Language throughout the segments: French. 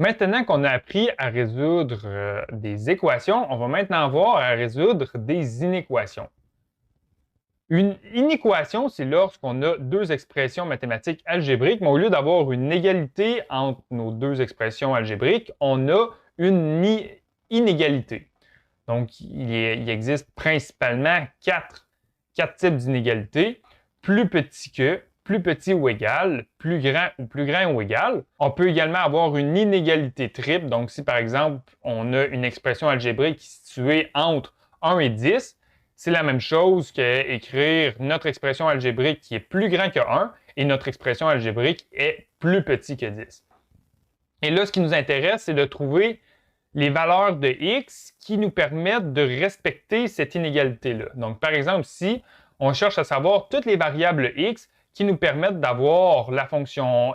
Maintenant qu'on a appris à résoudre des équations, on va maintenant voir à résoudre des inéquations. Une inéquation, c'est lorsqu'on a deux expressions mathématiques algébriques, mais au lieu d'avoir une égalité entre nos deux expressions algébriques, on a une inégalité. Donc, il existe principalement quatre types d'inégalités. Plus petit que, plus petit ou égal, plus grand ou égal. On peut également avoir une inégalité triple. Donc, si par exemple, on a une expression algébrique qui est située entre 1 et 10, c'est la même chose qu'écrire notre expression algébrique qui est plus grand que 1 et notre expression algébrique est plus petit que 10. Et là, ce qui nous intéresse, c'est de trouver les valeurs de x qui nous permettent de respecter cette inégalité-là. Donc, par exemple, si on cherche à savoir toutes les variables x qui nous permettent d'avoir la fonction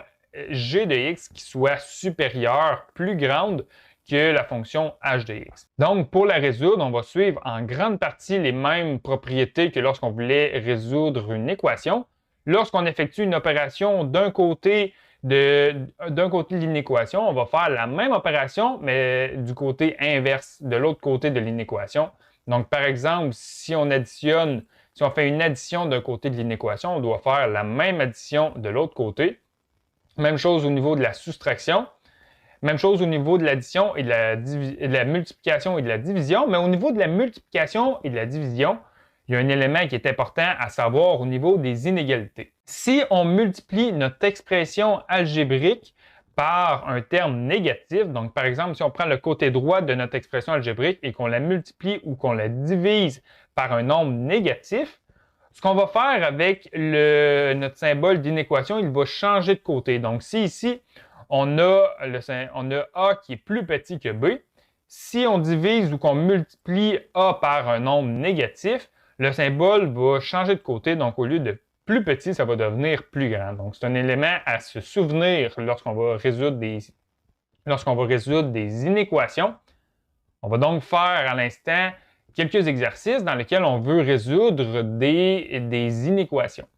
g de x qui soit supérieure, plus grande que la fonction h de x. Donc, pour la résoudre, on va suivre en grande partie les mêmes propriétés que lorsqu'on voulait résoudre une équation. Lorsqu'on effectue une opération d'un côté de l'inéquation, on va faire la même opération, mais du côté inverse, de l'autre côté de l'inéquation. Donc, par exemple, si on fait une addition d'un côté de l'inéquation, on doit faire la même addition de l'autre côté. Même chose au niveau de la soustraction. Même chose au niveau de l'addition et de la multiplication et de la division. Mais au niveau de la multiplication et de la division, il y a un élément qui est important à savoir au niveau des inégalités. Si on multiplie notre expression algébrique par un terme négatif, donc par exemple, si on prend le côté droit de notre expression algébrique et qu'on la multiplie ou qu'on la divise par un nombre négatif, ce qu'on va faire avec notre symbole d'inéquation, il va changer de côté. Donc si ici, on a A qui est plus petit que B, si on divise ou qu'on multiplie A par un nombre négatif, le symbole va changer de côté. Donc, au lieu de plus petit, ça va devenir plus grand. Donc, c'est un élément à se souvenir lorsqu'on va résoudre des inéquations. On va donc faire à l'instant quelques exercices dans lesquels on veut résoudre des inéquations.